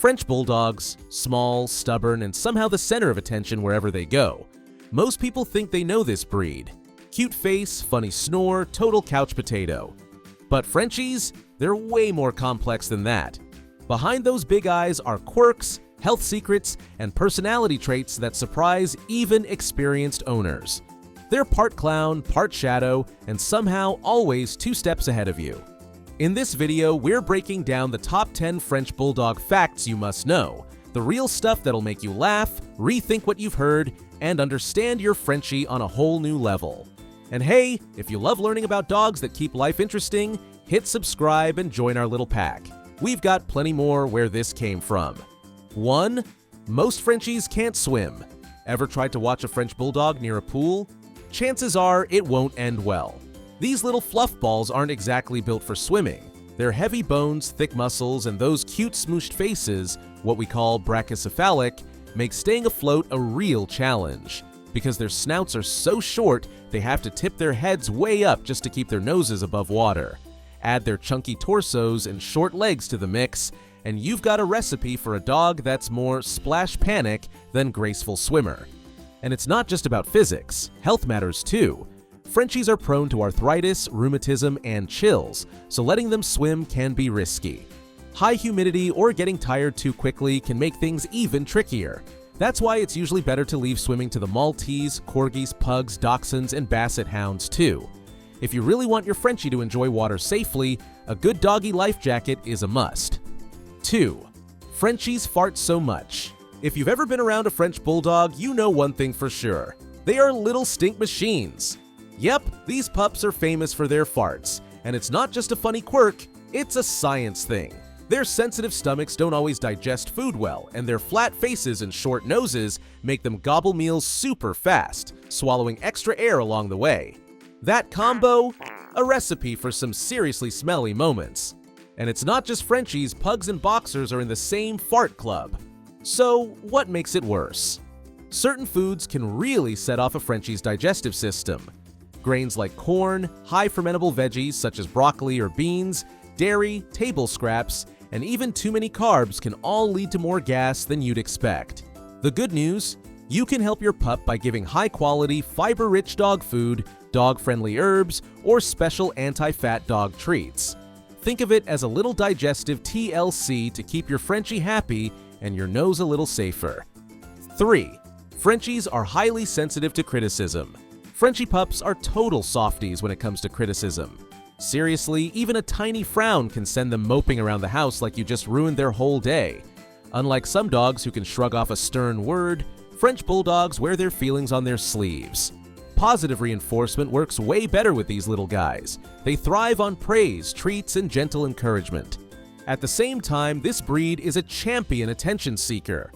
French Bulldogs, small, stubborn, and somehow the center of attention wherever they go. Most people think they know this breed. Cute face, funny snore, total couch potato. But Frenchies, they're way more complex than that. Behind those big eyes are quirks, health secrets, and personality traits that surprise even experienced owners. They're part clown, part shadow, and somehow always 2 steps ahead of you. In this video, we're breaking down the top 10 French Bulldog facts you must know, the real stuff that'll make you laugh, rethink what you've heard, and understand your Frenchie on a whole new level. And hey, if you love learning about dogs that keep life interesting, hit subscribe and join our little pack. We've got plenty more where this came from. 1. Most Frenchies can't swim. Ever tried to watch a French Bulldog near a pool? Chances are it won't end well. These little fluff balls aren't exactly built for swimming. Their heavy bones, thick muscles, and those cute smooshed faces, what we call brachycephalic, make staying afloat a real challenge. Because their snouts are so short, they have to tip their heads way up just to keep their noses above water. Add their chunky torsos and short legs to the mix, and you've got a recipe for a dog that's more splash panic than graceful swimmer. And it's not just about physics, health matters too. Frenchies are prone to arthritis, rheumatism, and chills, so letting them swim can be risky. High humidity or getting tired too quickly can make things even trickier. That's why it's usually better to leave swimming to the Maltese, Corgis, Pugs, Dachshunds, and Basset Hounds too. If you really want your Frenchie to enjoy water safely, a good doggy life jacket is a must. 2. Frenchies fart so much. If you've ever been around a French Bulldog, you know one thing for sure. They are little stink machines. Yep, these pups are famous for their farts, and it's not just a funny quirk, it's a science thing. Their sensitive stomachs don't always digest food well, and their flat faces and short noses make them gobble meals super fast, swallowing extra air along the way. That combo? A recipe for some seriously smelly moments. And it's not just Frenchies, Pugs and Boxers are in the same fart club. So, what makes it worse? Certain foods can really set off a Frenchie's digestive system. Grains like corn, high fermentable veggies such as broccoli or beans, dairy, table scraps, and even too many carbs can all lead to more gas than you'd expect. The good news? You can help your pup by giving high-quality, fiber-rich dog food, dog-friendly herbs, or special anti-fat dog treats. Think of it as a little digestive TLC to keep your Frenchie happy and your nose a little safer. 3. Frenchies are highly sensitive to criticism. Frenchie pups are total softies when it comes to criticism. Seriously, even a tiny frown can send them moping around the house like you just ruined their whole day. Unlike some dogs who can shrug off a stern word, French Bulldogs wear their feelings on their sleeves. Positive reinforcement works way better with these little guys. They thrive on praise, treats, and gentle encouragement. At the same time, this breed is a champion attention seeker.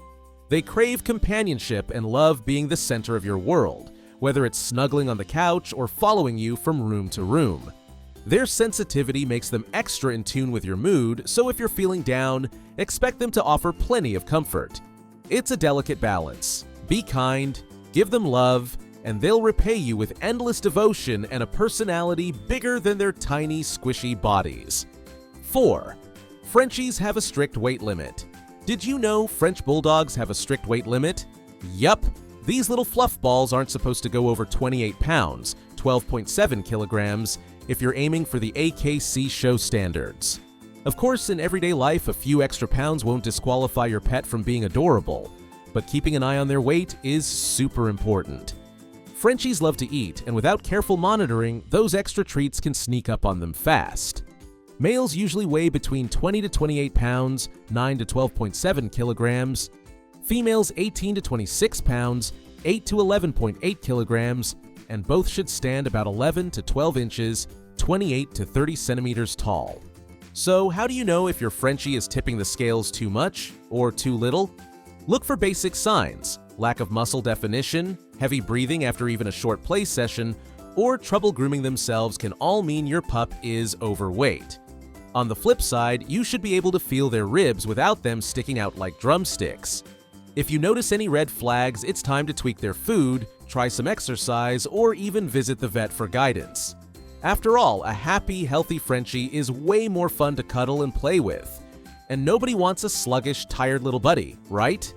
They crave companionship and love being the center of your world, whether it's snuggling on the couch or following you from room to room. Their sensitivity makes them extra in tune with your mood, so if you're feeling down, expect them to offer plenty of comfort. It's a delicate balance. Be kind, give them love, and they'll repay you with endless devotion and a personality bigger than their tiny, squishy bodies. 4. Frenchies have a strict weight limit. Did you know French Bulldogs have a strict weight limit? Yup. These little fluff balls aren't supposed to go over 28 pounds, 12.7 kilograms, if you're aiming for the AKC show standards. Of course, in everyday life, a few extra pounds won't disqualify your pet from being adorable, but keeping an eye on their weight is super important. Frenchies love to eat, and without careful monitoring, those extra treats can sneak up on them fast. Males usually weigh between 20 to 28 pounds, 9 to 12.7 kilograms. Females 18 to 26 pounds, 8 to 11.8 kilograms, and both should stand about 11 to 12 inches, 28 to 30 centimeters tall. So how do you know if your Frenchie is tipping the scales too much or too little? Look for basic signs: lack of muscle definition, heavy breathing after even a short play session, or trouble grooming themselves can all mean your pup is overweight. On the flip side, you should be able to feel their ribs without them sticking out like drumsticks. If you notice any red flags, it's time to tweak their food, try some exercise, or even visit the vet for guidance. After all, a happy, healthy Frenchie is way more fun to cuddle and play with. and nobody wants a sluggish, tired little buddy, right?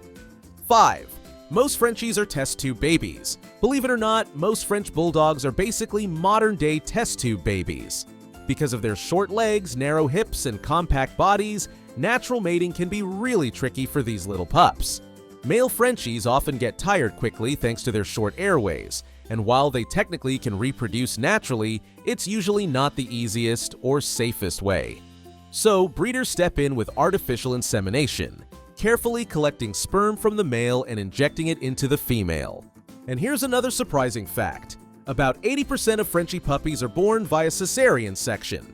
5. Most Frenchies are test tube babies. Believe it or not, most French Bulldogs are basically modern-day test tube babies. Because of their short legs, narrow hips, and compact bodies, natural mating can be really tricky for these little pups. Male Frenchies often get tired quickly thanks to their short airways, and while they technically can reproduce naturally, it's usually not the easiest or safest way. So, breeders step in with artificial insemination, carefully collecting sperm from the male and injecting it into the female. And here's another surprising fact. About 80% of Frenchie puppies are born via cesarean section.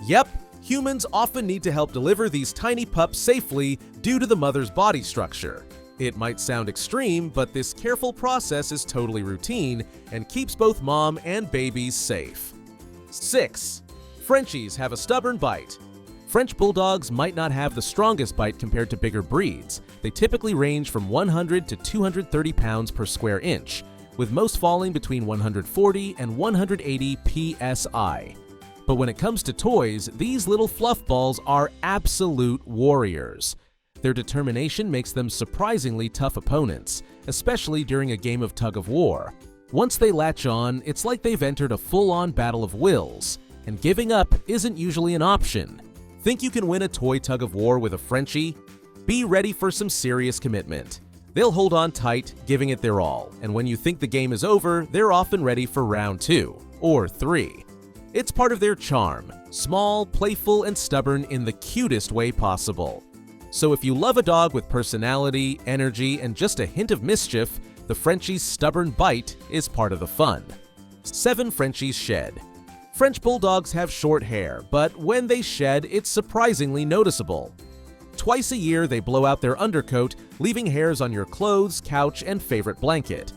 Yep, humans often need to help deliver these tiny pups safely due to the mother's body structure. It might sound extreme, but this careful process is totally routine and keeps both mom and babies safe. 6. Frenchies have a stubborn bite. French Bulldogs might not have the strongest bite compared to bigger breeds. They typically range from 100 to 230 pounds per square inch, with most falling between 140 and 180 psi. But when it comes to toys, these little fluff balls are absolute warriors. Their determination makes them surprisingly tough opponents, especially during a game of tug of war. Once they latch on, it's like they've entered a full-on battle of wills, and giving up isn't usually an option. Think you can win a toy tug of war with a Frenchie? Be ready for some serious commitment. They'll hold on tight, giving it their all, and when you think the game is over, they're often ready for round 2 or 3. It's part of their charm, small, playful, and stubborn in the cutest way possible. So if you love a dog with personality, energy, and just a hint of mischief, the Frenchie's stubborn bite is part of the fun. 7 Frenchies shed. French Bulldogs have short hair, but when they shed, it's surprisingly noticeable. Twice a year, they blow out their undercoat, leaving hairs on your clothes, couch, and favorite blanket.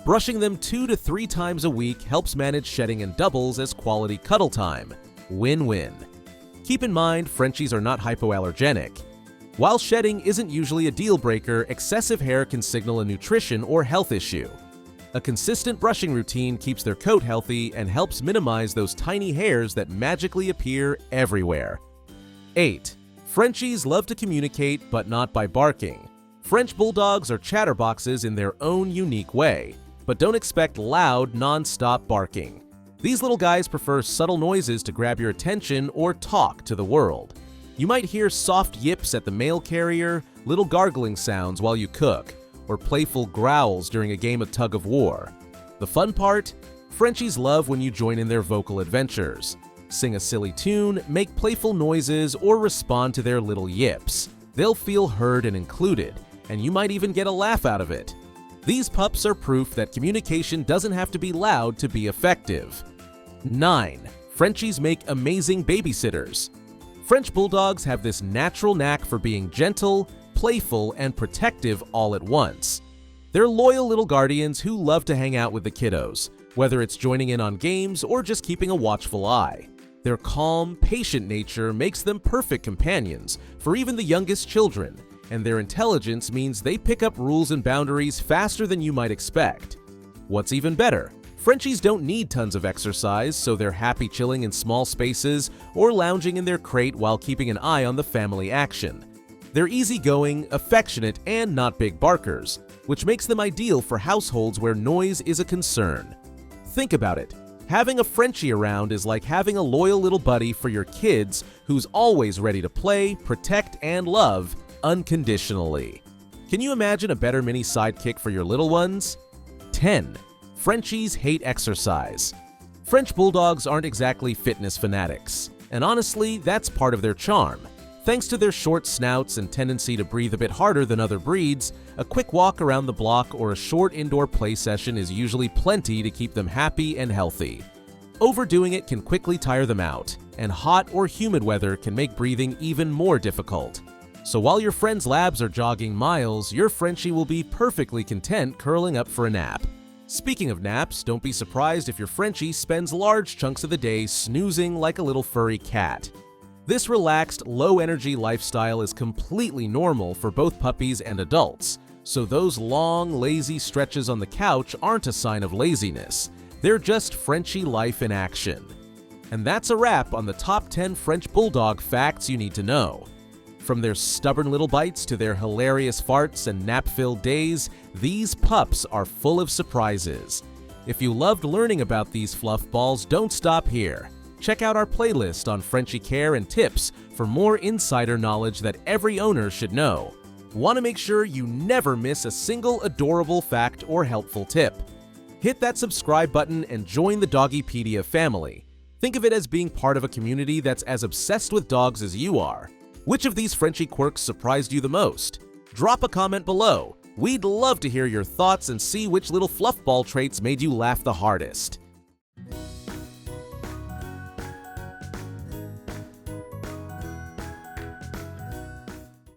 Brushing them 2 to 3 times a week helps manage shedding and doubles as quality cuddle time. Win-win. Keep in mind, Frenchies are not hypoallergenic. While shedding isn't usually a deal breaker, excessive hair can signal a nutrition or health issue. A consistent brushing routine keeps their coat healthy and helps minimize those tiny hairs that magically appear everywhere. 8. Frenchies love to communicate, but not by barking. French Bulldogs are chatterboxes in their own unique way, but don't expect loud, non-stop barking. These little guys prefer subtle noises to grab your attention or talk to the world. You might hear soft yips at the mail carrier, little gargling sounds while you cook, or playful growls during a game of tug of war. The fun part? Frenchies love when you join in their vocal adventures. Sing a silly tune, make playful noises, or respond to their little yips. They'll feel heard and included, and you might even get a laugh out of it. These pups are proof that communication doesn't have to be loud to be effective. 9. Frenchies make amazing babysitters. French Bulldogs have this natural knack for being gentle, playful, and protective all at once. They're loyal little guardians who love to hang out with the kiddos, whether it's joining in on games or just keeping a watchful eye. Their calm, patient nature makes them perfect companions for even the youngest children, and their intelligence means they pick up rules and boundaries faster than you might expect. What's even better? Frenchies don't need tons of exercise, so they're happy chilling in small spaces or lounging in their crate while keeping an eye on the family action. They're easygoing, affectionate, and not big barkers, which makes them ideal for households where noise is a concern. Think about it. Having a Frenchie around is like having a loyal little buddy for your kids who's always ready to play, protect, and love unconditionally. Can you imagine a better mini sidekick for your little ones? 10. Frenchies hate exercise. French Bulldogs aren't exactly fitness fanatics, and honestly, that's part of their charm. Thanks to their short snouts and tendency to breathe a bit harder than other breeds, a quick walk around the block or a short indoor play session is usually plenty to keep them happy and healthy. Overdoing it can quickly tire them out, and hot or humid weather can make breathing even more difficult. So while your friend's labs are jogging miles, your Frenchie will be perfectly content curling up for a nap. Speaking of naps, don't be surprised if your Frenchie spends large chunks of the day snoozing like a little furry cat. This relaxed, low-energy lifestyle is completely normal for both puppies and adults, so those long, lazy stretches on the couch aren't a sign of laziness. They're just Frenchie life in action. And that's a wrap on the top 10 French Bulldog facts you need to know. From their stubborn little bites to their hilarious farts and nap-filled days, these pups are full of surprises. If you loved learning about these fluff balls, don't stop here. Check out our playlist on Frenchie care and tips for more insider knowledge that every owner should know. Want to make sure you never miss a single adorable fact or helpful tip? Hit that subscribe button and join the Doggy Pedia family. Think of it as being part of a community that's as obsessed with dogs as you are. Which of these Frenchie quirks surprised you the most? Drop a comment below. We'd love to hear your thoughts and see which little fluffball traits made you laugh the hardest.